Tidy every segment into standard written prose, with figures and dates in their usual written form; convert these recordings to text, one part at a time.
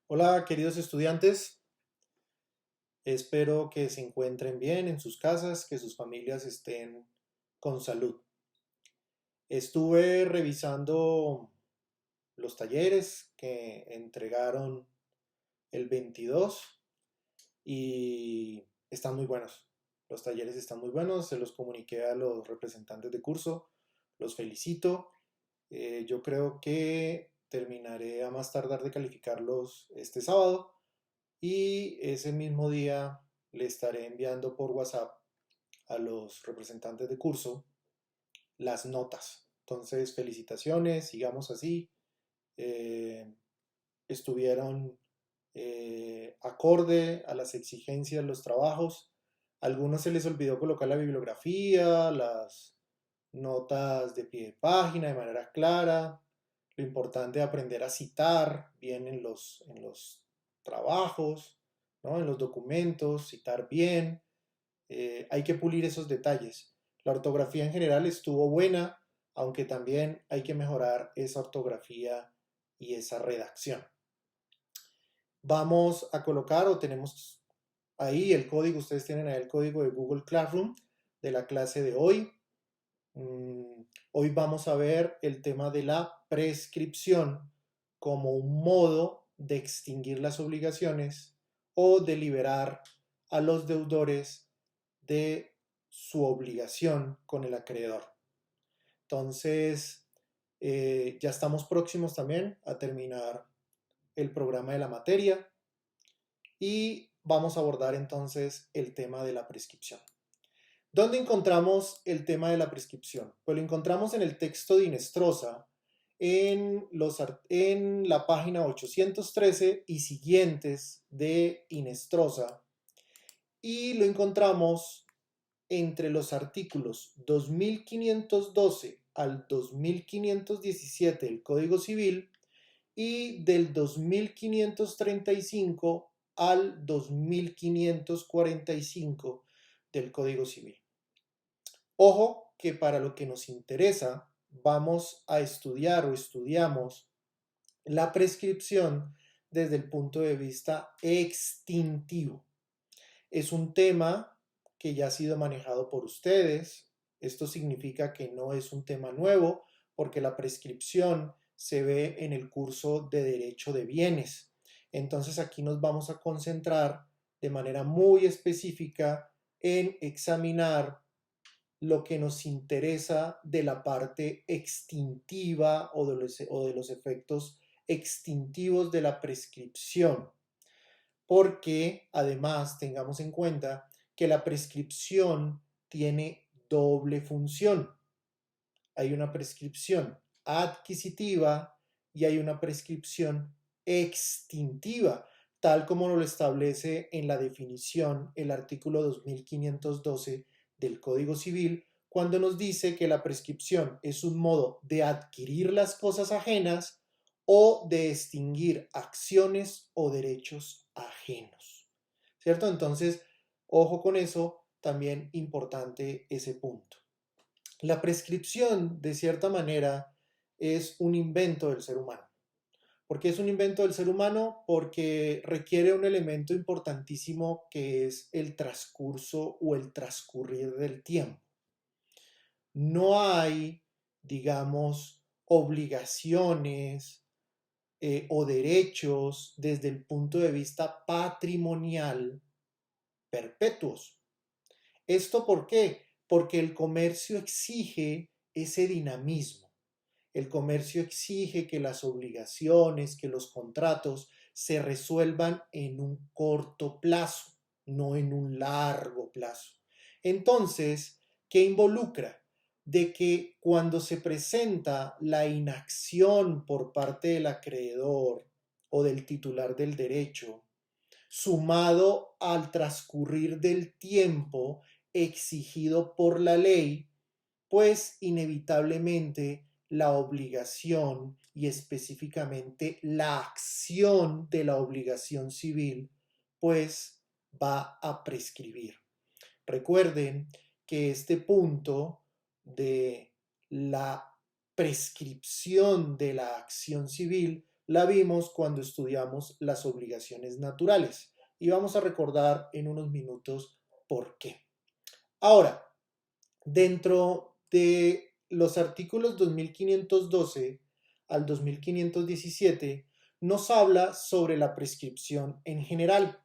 Hola, queridos estudiantes. Espero que se encuentren bien en sus casas, que sus familias estén con salud. Estuve revisando los talleres que entregaron el 22 y están muy buenos. Los talleres están muy buenos, se los comuniqué a los representantes de curso, los felicito. Yo creo que terminaré a más tardar de calificarlos este sábado y ese mismo día le estaré enviando por WhatsApp a los representantes de curso las notas. Entonces, felicitaciones, sigamos así. Eh, Estuvieron acorde a las exigencias de los trabajos. A algunos se les olvidó colocar la bibliografía, las notas de pie de página de manera clara. Lo importante es aprender a citar bien en los trabajos, ¿no? En los documentos, citar bien. Hay que pulir esos detalles. La ortografía en general estuvo buena, aunque también hay que mejorar esa ortografía y esa redacción. Vamos a colocar o tenemos ahí el código, ustedes tienen ahí el código de Google Classroom de la clase de hoy. Hoy vamos a ver el tema de la prescripción como un modo de extinguir las obligaciones o de liberar a los deudores de su obligación con el acreedor. Entonces, ya estamos próximos también a terminar el programa de la materia y vamos a abordar entonces el tema de la prescripción. ¿Dónde encontramos el tema de la prescripción? Pues lo encontramos en el texto de Inestrosa, en la página 813 y siguientes de Inestrosa, y lo encontramos entre los artículos 2512 al 2517 del Código Civil y del 2535 al 2545 del Código Civil. Ojo que para lo que nos interesa vamos a estudiar o estudiamos la prescripción desde el punto de vista extintivo. Es un tema que ya ha sido manejado por ustedes. Esto significa que no es un tema nuevo porque la prescripción se ve en el curso de Derecho de Bienes. Entonces aquí nos vamos a concentrar de manera muy específica en examinar lo que nos interesa de la parte extintiva o de los efectos extintivos de la prescripción, porque además tengamos en cuenta que la prescripción tiene doble función. Hay una prescripción adquisitiva y hay una prescripción extintiva, tal como lo establece en la definición el artículo 2512 del Código Civil, cuando nos dice que la prescripción es un modo de adquirir las cosas ajenas o de extinguir acciones o derechos ajenos. ¿Cierto? Entonces, ojo con eso, también importante ese punto. La prescripción, de cierta manera, es un invento del ser humano. ¿Por qué es un invento del ser humano? Porque requiere un elemento importantísimo que es el transcurso o el transcurrir del tiempo. No hay, digamos, obligaciones o derechos desde el punto de vista patrimonial perpetuos. ¿Esto por qué? Porque el comercio exige ese dinamismo. El comercio exige que las obligaciones, que los contratos se resuelvan en un corto plazo, no en un largo plazo. Entonces, ¿qué involucra? De que cuando se presenta la inacción por parte del acreedor o del titular del derecho, sumado al transcurrir del tiempo exigido por la ley, pues inevitablemente la obligación y específicamente la acción de la obligación civil, pues va a prescribir. Recuerden que este punto de la prescripción de la acción civil la vimos cuando estudiamos las obligaciones naturales y vamos a recordar en unos minutos por qué. Ahora, dentro de los artículos 2512 al 2517 nos habla sobre la prescripción en general.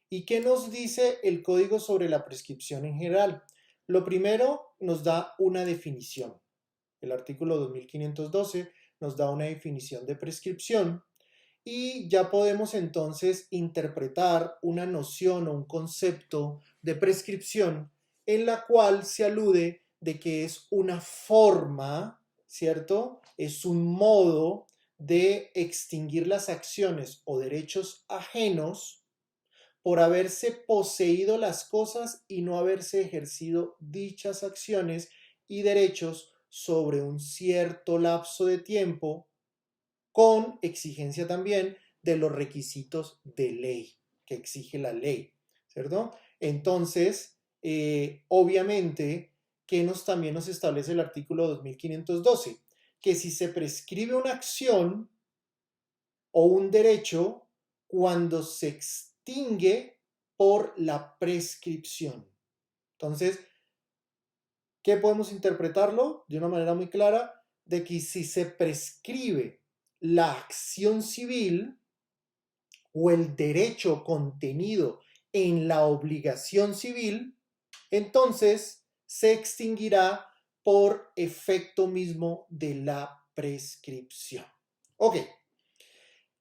¿Y qué nos dice el código sobre la prescripción en general? Lo primero nos da una definición. El artículo 2512 nos da una definición de prescripción y ya podemos entonces interpretar una noción o un concepto de prescripción en la cual se alude de que es una forma, ¿cierto? Es un modo de extinguir las acciones o derechos ajenos por haberse poseído las cosas y no haberse ejercido dichas acciones y derechos sobre un cierto lapso de tiempo, con exigencia también de los requisitos de ley que exige la ley, ¿cierto? Entonces, obviamente, ¿qué también nos establece el artículo 2512? Que si se prescribe una acción o un derecho cuando se extingue por la prescripción. Entonces, ¿qué podemos interpretarlo? De una manera muy clara, de que si se prescribe la acción civil o el derecho contenido en la obligación civil, entonces se extinguirá por efecto mismo de la prescripción. Ok,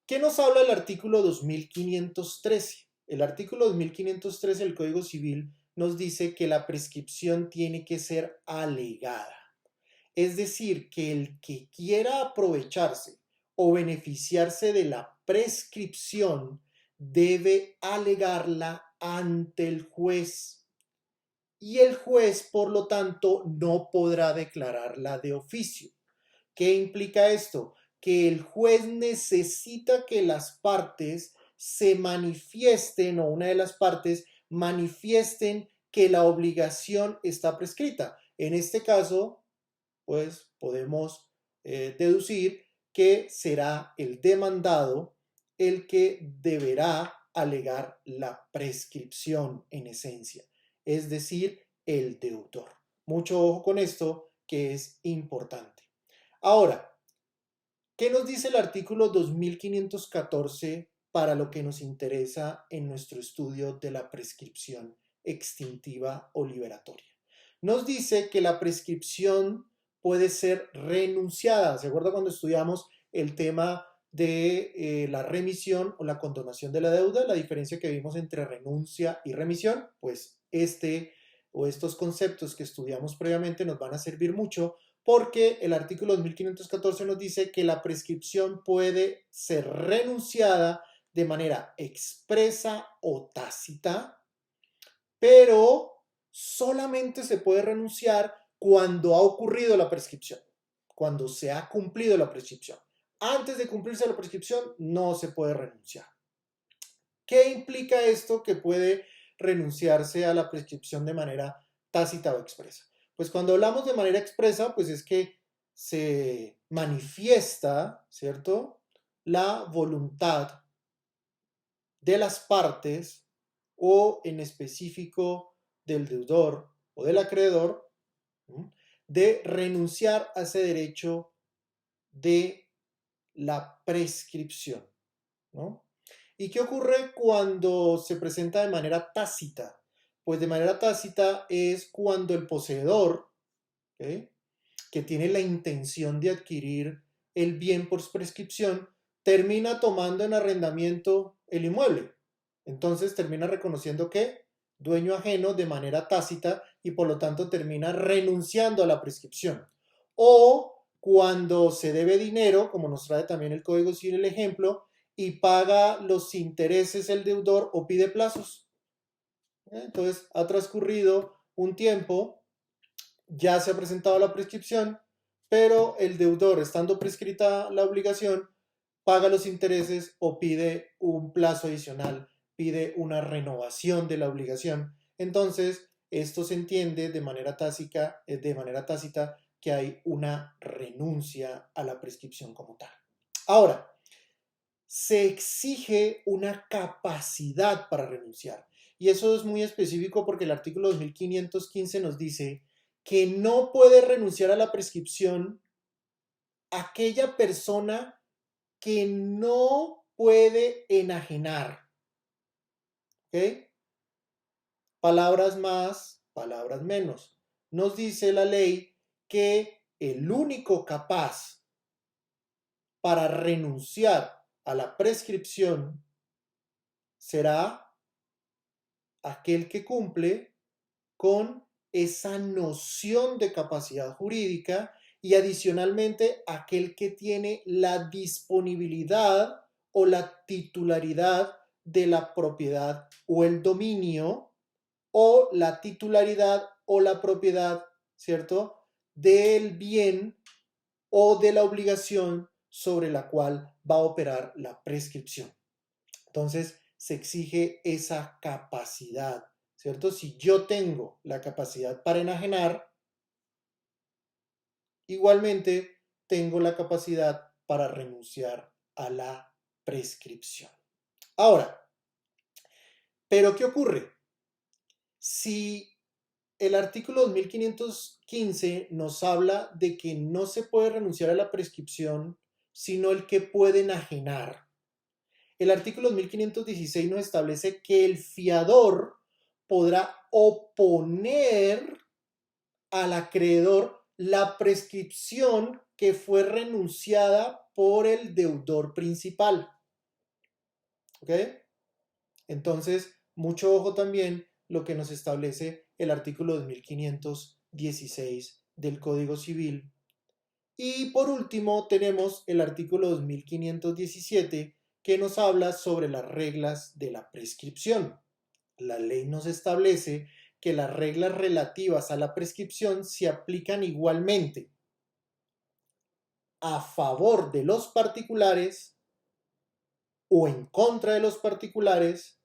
¿qué nos habla el artículo 2513? El artículo 2513 del Código Civil nos dice que la prescripción tiene que ser alegada. Es decir, que el que quiera aprovecharse o beneficiarse de la prescripción debe alegarla ante el juez. Y el juez, por lo tanto, no podrá declararla de oficio. ¿Qué implica esto? Que el juez necesita que las partes se manifiesten o una de las partes manifiesten que la obligación está prescrita. En este caso, pues podemos deducir que será el demandado el que deberá alegar la prescripción en esencia, es decir, el deudor. Mucho ojo con esto, que es importante. Ahora, ¿qué nos dice el artículo 2514 para lo que nos interesa en nuestro estudio de la prescripción extintiva o liberatoria? Nos dice que la prescripción puede ser renunciada. ¿Se acuerda cuando estudiamos el tema de la remisión o la condonación de la deuda? La diferencia que vimos entre renuncia y remisión, pues estos conceptos que estudiamos previamente nos van a servir mucho porque el artículo 2514 nos dice que la prescripción puede ser renunciada de manera expresa o tácita, pero solamente se puede renunciar cuando ha ocurrido la prescripción, cuando se ha cumplido la prescripción. Antes de cumplirse la prescripción no se puede renunciar. ¿Qué implica esto que puede renunciarse a la prescripción de manera tácita o expresa? Pues cuando hablamos de manera expresa, pues es que se manifiesta, ¿cierto?, la voluntad de las partes o en específico del deudor o del acreedor de renunciar a ese derecho de la prescripción, ¿no? ¿Y qué ocurre cuando se presenta de manera tácita? Pues de manera tácita es cuando el poseedor, ¿okay?, que tiene la intención de adquirir el bien por prescripción, termina tomando en arrendamiento el inmueble. Entonces termina reconociendo que dueño ajeno de manera tácita y por lo tanto termina renunciando a la prescripción. O cuando se debe dinero, como nos trae también el Código Civil el ejemplo, y paga los intereses el deudor o pide plazos. Entonces ha transcurrido un tiempo, ya se ha presentado la prescripción, pero el deudor, estando prescrita la obligación, paga los intereses o pide un plazo adicional, pide una renovación de la obligación. Entonces, esto se entiende de manera tácita que hay una renuncia a la prescripción como tal. Ahora, se exige una capacidad para renunciar. Y eso es muy específico porque el artículo 2515 nos dice que no puede renunciar a la prescripción aquella persona que no puede enajenar. ¿Ok? Palabras más, palabras menos. Nos dice la ley que el único capaz para renunciar a la prescripción será aquel que cumple con esa noción de capacidad jurídica y adicionalmente aquel que tiene la disponibilidad o la titularidad de la propiedad o el dominio o la titularidad o la propiedad, ¿cierto? Del bien o de la obligación sobre la cual va a operar la prescripción. Entonces, se exige esa capacidad, ¿cierto? Si yo tengo la capacidad para enajenar, igualmente tengo la capacidad para renunciar a la prescripción. Ahora, ¿pero qué ocurre? Si el artículo 2515 nos habla de que no se puede renunciar a la prescripción, sino el que puede enajenar. El artículo 2516 nos establece que el fiador podrá oponer al acreedor la prescripción que fue renunciada por el deudor principal. ¿Ok? Entonces, mucho ojo también lo que nos establece el artículo 2516 del Código Civil. Y por último, tenemos el artículo 2517 que nos habla sobre las reglas de la prescripción. La ley nos establece que las reglas relativas a la prescripción se aplican igualmente a favor de los particulares o en contra de los particulares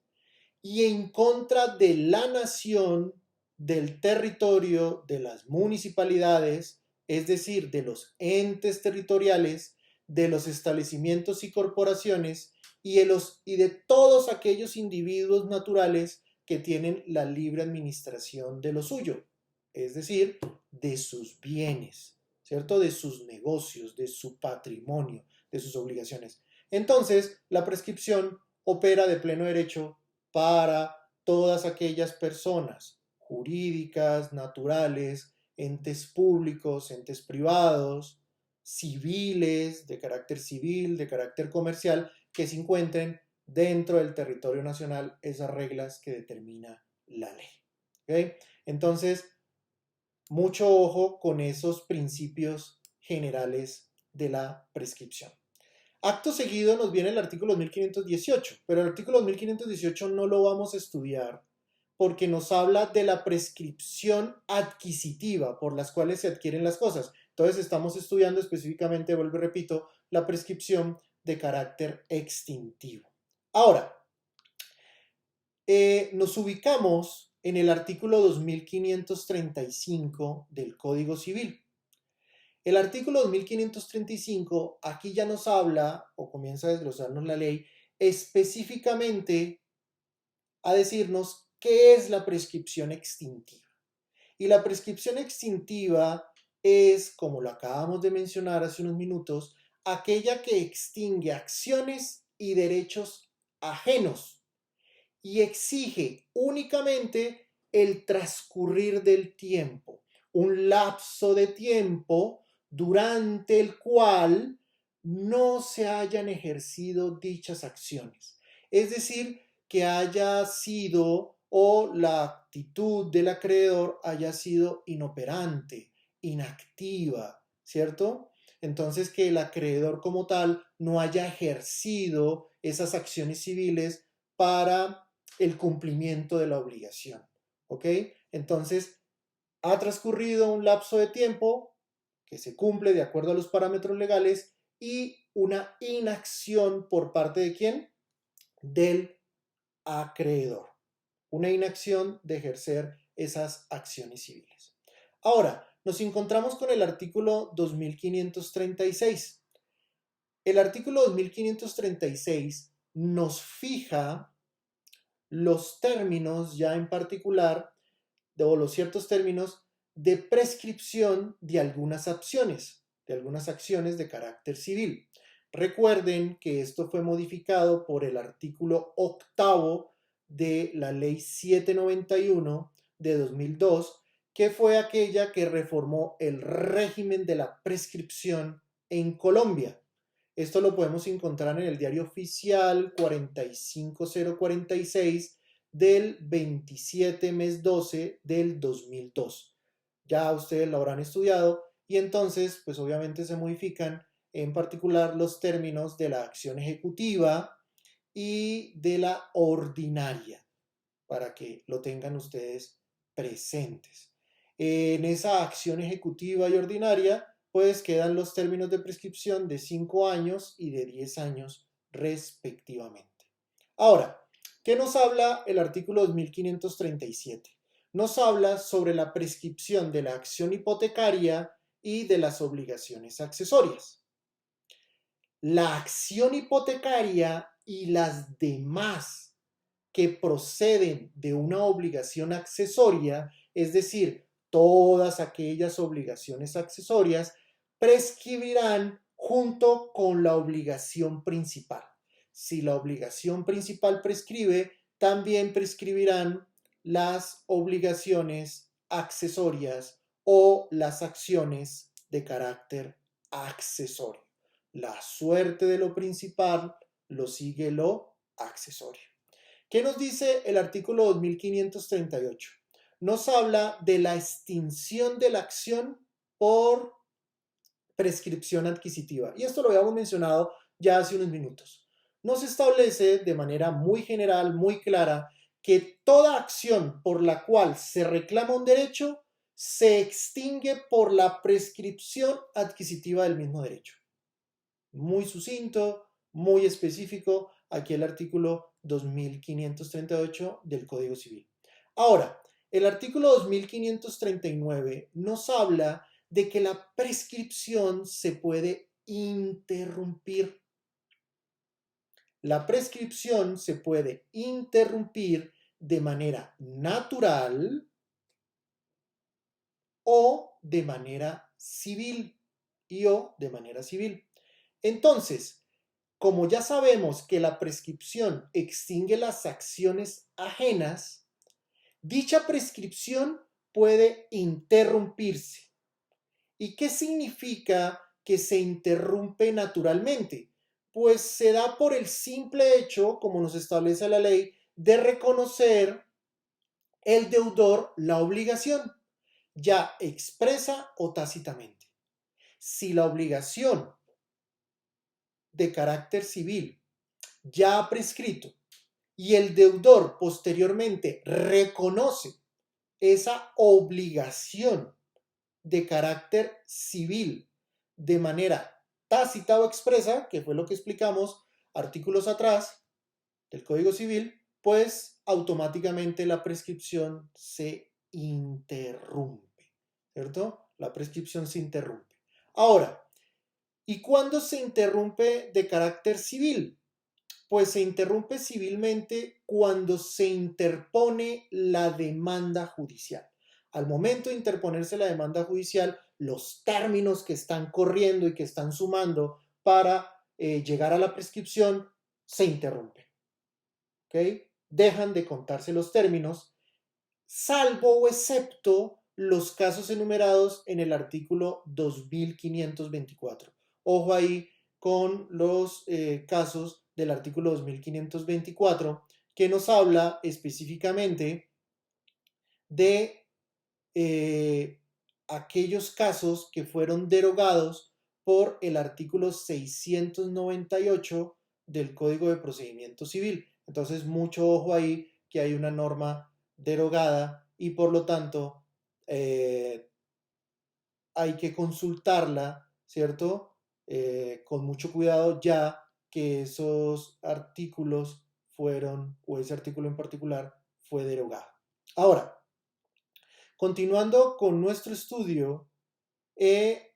y en contra de la nación, del territorio, de las municipalidades, es decir, de los entes territoriales, de los establecimientos y corporaciones y de todos aquellos individuos naturales que tienen la libre administración de lo suyo, es decir, de sus bienes, ¿cierto? De sus negocios, de su patrimonio, de sus obligaciones. Entonces, la prescripción opera de pleno derecho para todas aquellas personas jurídicas, naturales, entes públicos, entes privados, civiles, de carácter civil, de carácter comercial, que se encuentren dentro del territorio nacional esas reglas que determina la ley. ¿Okay? Entonces, mucho ojo con esos principios generales de la prescripción. Acto seguido nos viene el artículo 2518, pero el artículo 2518 no lo vamos a estudiar porque nos habla de la prescripción adquisitiva por las cuales se adquieren las cosas. Entonces estamos estudiando específicamente, vuelvo y repito, la prescripción de carácter extintivo. Ahora, nos ubicamos en el artículo 2535 del Código Civil. El artículo 2535 aquí ya nos habla, o comienza a desglosarnos la ley, específicamente a decirnos qué es la prescripción extintiva. Y la prescripción extintiva es, como lo acabamos de mencionar hace unos minutos, aquella que extingue acciones y derechos ajenos y exige únicamente el transcurrir del tiempo, un lapso de tiempo durante el cual no se hayan ejercido dichas acciones. Es decir, que haya sido o la actitud del acreedor haya sido inoperante, inactiva, ¿cierto? Entonces, que el acreedor como tal no haya ejercido esas acciones civiles para el cumplimiento de la obligación. ¿Ok? Entonces, ha transcurrido un lapso de tiempo que se cumple de acuerdo a los parámetros legales y una inacción por parte de quién? Del acreedor. Una inacción de ejercer esas acciones civiles. Ahora, nos encontramos con el artículo 2536. el artículo 2536 nos fija los términos ya en particular, o los ciertos términos de prescripción de algunas acciones de carácter civil. Recuerden que esto fue modificado por el artículo 8 de la Ley 791 de 2002, que fue aquella que reformó el régimen de la prescripción en Colombia. Esto lo podemos encontrar en el Diario Oficial 45046 del 27 mes 12 del 2002. Ya ustedes lo habrán estudiado y entonces, pues obviamente se modifican en particular los términos de la acción ejecutiva y de la ordinaria, para que lo tengan ustedes presentes. En esa acción ejecutiva y ordinaria, pues quedan los términos de prescripción de 5 años y de 10 años respectivamente. Ahora, ¿qué nos habla el artículo 2537? Nos habla sobre la prescripción de la acción hipotecaria y de las obligaciones accesorias. La acción hipotecaria y las demás que proceden de una obligación accesoria, es decir, todas aquellas obligaciones accesorias, prescribirán junto con la obligación principal. Si la obligación principal prescribe, también prescribirán las obligaciones accesorias o las acciones de carácter accesorio. La suerte de lo principal lo sigue lo accesorio. ¿Qué nos dice el artículo 2538? Nos habla de la extinción de la acción por prescripción adquisitiva. Y esto lo habíamos mencionado ya hace unos minutos. Nos establece de manera muy general, muy clara, que toda acción por la cual se reclama un derecho se extingue por la prescripción adquisitiva del mismo derecho. Muy sucinto, muy específico, aquí el artículo 2538 del Código Civil. Ahora, el artículo 2539 nos habla de que la prescripción se puede interrumpir. La prescripción se puede interrumpir de manera natural o de manera civil o de manera civil. Entonces, como ya sabemos que la prescripción extingue las acciones ajenas, dicha prescripción puede interrumpirse. ¿Y qué significa que se interrumpe naturalmente? Pues se da por el simple hecho, como nos establece la ley, de reconocer el deudor la obligación, ya expresa o tácitamente. Si la obligación de carácter civil ya ha prescrito y el deudor posteriormente reconoce esa obligación de carácter civil de manera tácita o expresa, que fue lo que explicamos artículos atrás del Código Civil, pues automáticamente la prescripción se interrumpe, ¿cierto? La prescripción se interrumpe. Ahora, ¿y cuándo se interrumpe de carácter civil? Pues se interrumpe civilmente cuando se interpone la demanda judicial. Al momento de interponerse la demanda judicial, los términos que están corriendo y que están sumando para llegar a la prescripción se interrumpen. ¿Ok? Dejan de contarse los términos, salvo o excepto los casos enumerados en el artículo 2524. Ojo ahí con los casos del artículo 2524, que nos habla específicamente de aquellos casos que fueron derogados por el artículo 698 del Código de Procedimiento Civil. Entonces, mucho ojo ahí que hay una norma derogada y por lo tanto hay que consultarla, ¿cierto? Con mucho cuidado, ya que esos artículos fueron, o ese artículo en particular, fue derogado. Ahora, continuando con nuestro estudio, ¿qué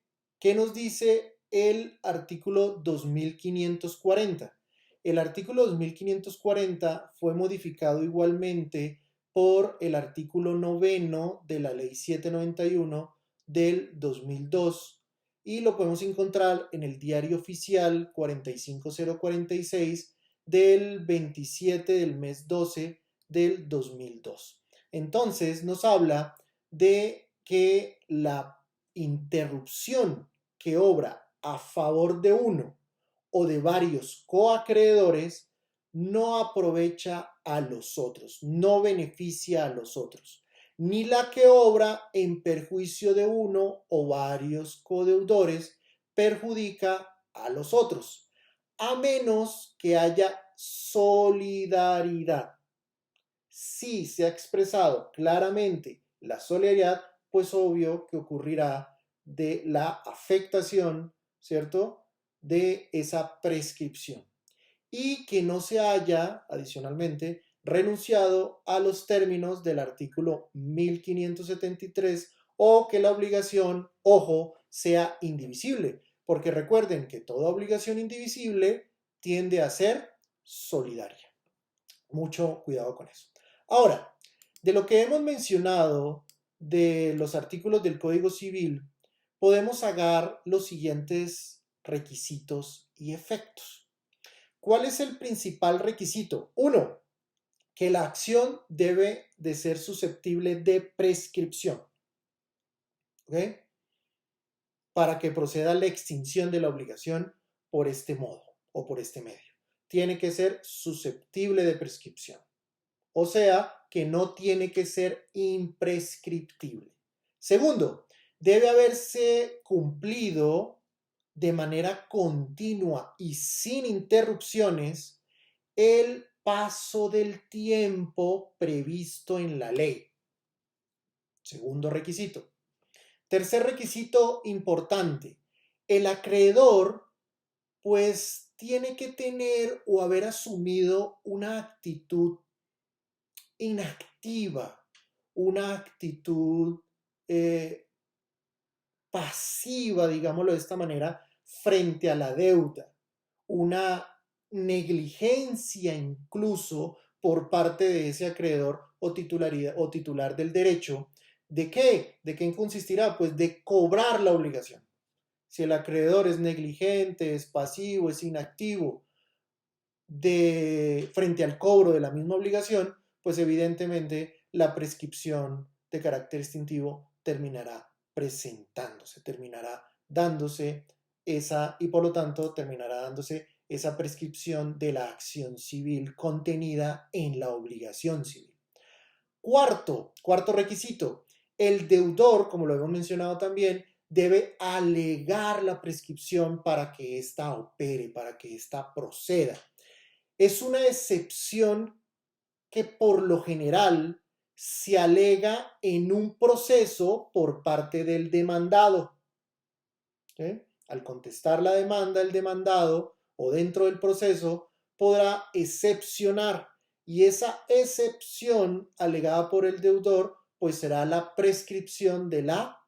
nos dice el artículo 2540. El artículo 2540 fue modificado igualmente por el artículo 9 de la Ley 791 del 2002 y lo podemos encontrar en el Diario Oficial 45046 del 27 del mes 12 del 2002. Entonces nos habla de que la interrupción que obra a favor de uno o de varios coacreedores no aprovecha a los otros, no beneficia a los otros, ni la que obra en perjuicio de uno o varios codeudores perjudica a los otros, a menos que haya solidaridad. Si se ha expresado claramente la solidaridad, pues obvio que ocurrirá de la afectación, ¿cierto?, de esa prescripción. Y que no se haya, adicionalmente, renunciado a los términos del artículo 1573 o que la obligación, ojo, sea indivisible. Porque recuerden que toda obligación indivisible tiende a ser solidaria. Mucho cuidado con eso. Ahora, de lo que hemos mencionado de los artículos del Código Civil, podemos sacar los siguientes requisitos y efectos. ¿Cuál es el principal requisito? Uno, que la acción debe de ser susceptible de prescripción. ¿Ok? Para que proceda la extinción de la obligación por este modo o por este medio. Tiene que ser susceptible de prescripción. O sea, que no tiene que ser imprescriptible. Segundo, debe haberse cumplido de manera continua y sin interrupciones el paso del tiempo previsto en la ley. Segundo requisito. Tercer requisito importante. El acreedor, pues, tiene que tener o haber asumido una actitud inactiva, una actitud pasiva, digámoslo de esta manera, frente a la deuda, una negligencia incluso por parte de ese acreedor o titular del derecho. ¿De qué? ¿De qué consistirá? Pues de cobrar la obligación. Si el acreedor es negligente, es pasivo, es inactivo frente al cobro de la misma obligación, pues evidentemente la prescripción de carácter extintivo terminará presentándose, terminará dándose esa, y por lo tanto terminará dándose esa prescripción de la acción civil contenida en la obligación civil. Cuarto requisito, el deudor, como lo hemos mencionado también, debe alegar la prescripción para que ésta opere, para que ésta proceda. Es una excepción que por lo general se alega en un proceso por parte del demandado. ¿Sí? Al contestar la demanda, el demandado o dentro del proceso podrá excepcionar y esa excepción alegada por el deudor pues será la prescripción de la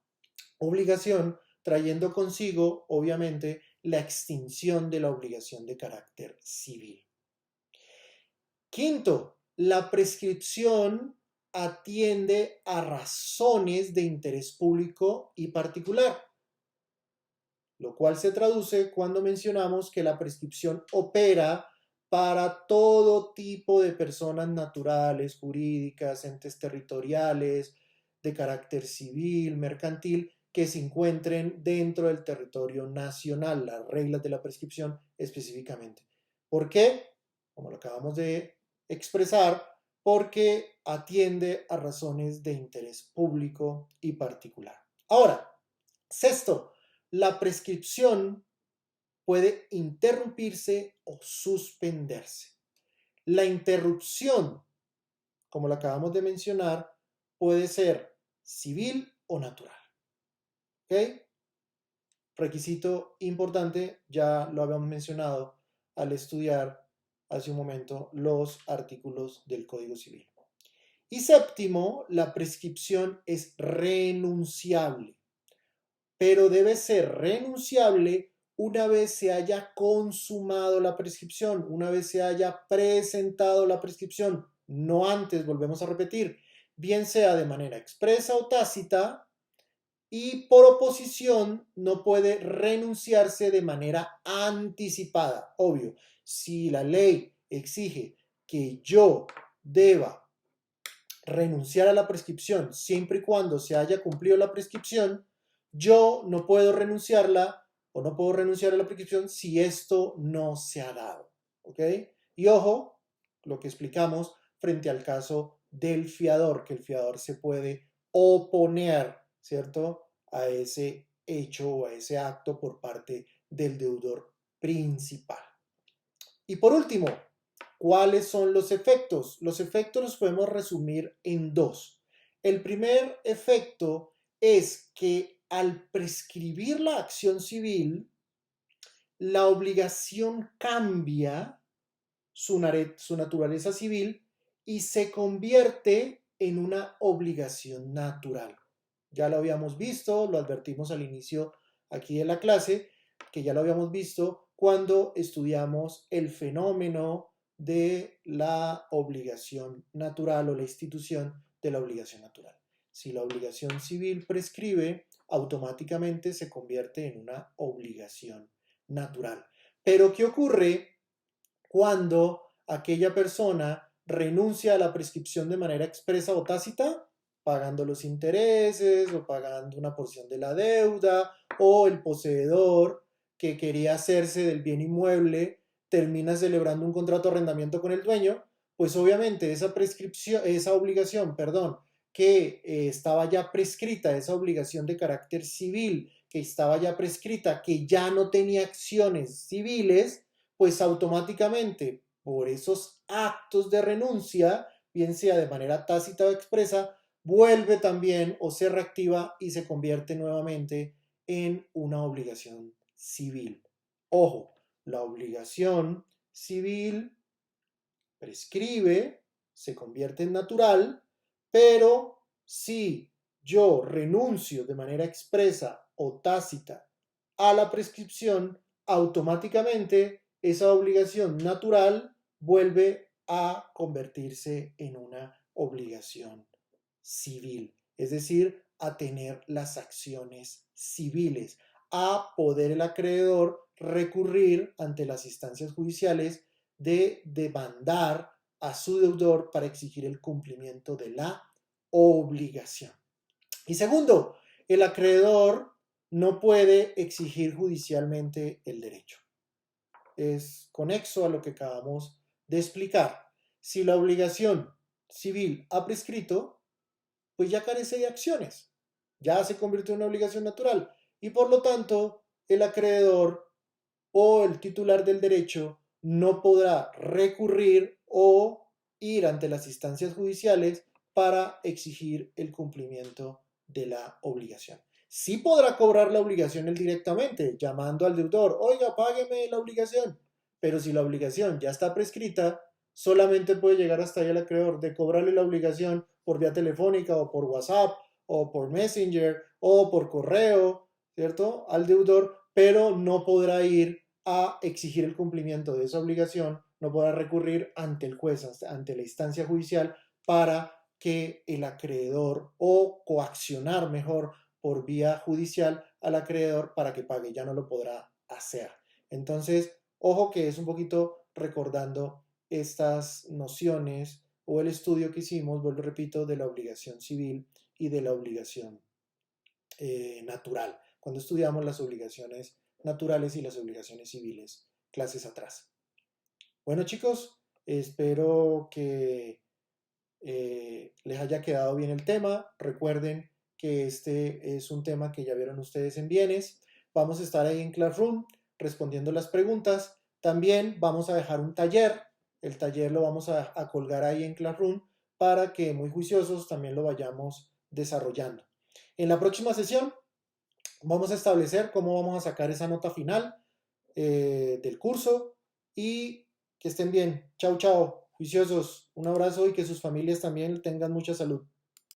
obligación, trayendo consigo obviamente la extinción de la obligación de carácter civil. Quinto, la prescripción atiende a razones de interés público y particular, lo cual se traduce cuando mencionamos que la prescripción opera para todo tipo de personas naturales, jurídicas, entes territoriales, de carácter civil, mercantil, que se encuentren dentro del territorio nacional, las reglas de la prescripción específicamente. ¿Por qué? Como lo acabamos de expresar, porque atiende a razones de interés público y particular. Ahora, sexto, la prescripción puede interrumpirse o suspenderse. La interrupción, como lo acabamos de mencionar, puede ser civil o natural. ¿Ok? Requisito importante, ya lo habíamos mencionado al estudiar hace un momento los artículos del Código Civil. Y séptimo, la prescripción es renunciable, pero debe ser renunciable una vez se haya consumado la prescripción, una vez se haya presentado la prescripción, no antes, volvemos a repetir, bien sea de manera expresa o tácita, y por oposición no puede renunciarse de manera anticipada. Obvio, si la ley exige que yo deba renunciar a la prescripción siempre y cuando se haya cumplido la prescripción, yo no puedo renunciarla o no puedo renunciar a la prescripción si esto no se ha dado. ¿Ok? Y ojo, lo que explicamos frente al caso del fiador, que el fiador se puede oponer, ¿cierto?, a ese hecho o a ese acto por parte del deudor principal. Y por último, ¿cuáles son los efectos? Los efectos los podemos resumir en dos. El primer efecto es que al prescribir la acción civil, la obligación cambia su naturaleza civil y se convierte en una obligación natural. Ya lo habíamos visto, lo advertimos al inicio aquí de la clase, que ya lo habíamos visto cuando estudiamos el fenómeno de la obligación natural o la institución de la obligación natural. Si la obligación civil prescribe, automáticamente se convierte en una obligación natural. Pero ¿qué ocurre cuando aquella persona renuncia a la prescripción de manera expresa o tácita? Pagando los intereses o pagando una porción de la deuda, o el poseedor que quería hacerse del bien inmueble termina celebrando un contrato de arrendamiento con el dueño, pues obviamente esa obligación, que estaba ya prescrita, esa obligación de carácter civil que estaba ya prescrita, que ya no tenía acciones civiles, pues automáticamente por esos actos de renuncia, bien sea de manera tácita o expresa, vuelve también o se reactiva y se convierte nuevamente en una obligación civil. Ojo, la obligación civil prescribe, se convierte en natural, pero si yo renuncio de manera expresa o tácita a la prescripción, automáticamente esa obligación natural vuelve a convertirse en una obligación civil, es decir, a tener las acciones civiles, a poder el acreedor recurrir ante las instancias judiciales de demandar a su deudor para exigir el cumplimiento de la obligación. Y segundo, el acreedor no puede exigir judicialmente el derecho. Es conexo a lo que acabamos de explicar. Si la obligación civil ha prescrito, pues ya carece de acciones, ya se convirtió en una obligación natural y por lo tanto el acreedor o el titular del derecho no podrá recurrir o ir ante las instancias judiciales para exigir el cumplimiento de la obligación. Sí podrá cobrar la obligación él directamente, llamando al deudor, oiga, págueme la obligación, pero si la obligación ya está prescrita, solamente puede llegar hasta ahí el acreedor de cobrarle la obligación por vía telefónica o por WhatsApp o por Messenger o por correo, ¿cierto? Al deudor, pero no podrá ir a exigir el cumplimiento de esa obligación, no podrá recurrir ante el juez, ante la instancia judicial para que el acreedor o coaccionar mejor por vía judicial al acreedor para que pague, ya no lo podrá hacer. Entonces, ojo que es un poquito recordando estas nociones o el estudio que hicimos, vuelvo repito, de la obligación civil y de la obligación natural, cuando estudiamos las obligaciones naturales y las obligaciones civiles clases atrás. Bueno chicos, espero que les haya quedado bien el tema. Recuerden que este es un tema que ya vieron ustedes en bienes. Vamos a estar ahí en Classroom respondiendo las preguntas. También vamos a dejar un taller. El taller lo vamos a colgar ahí en Classroom para que muy juiciosos también lo vayamos desarrollando. En la próxima sesión vamos a establecer cómo vamos a sacar esa nota final del curso y que estén bien. Chao, chao, juiciosos. Un abrazo y que sus familias también tengan mucha salud.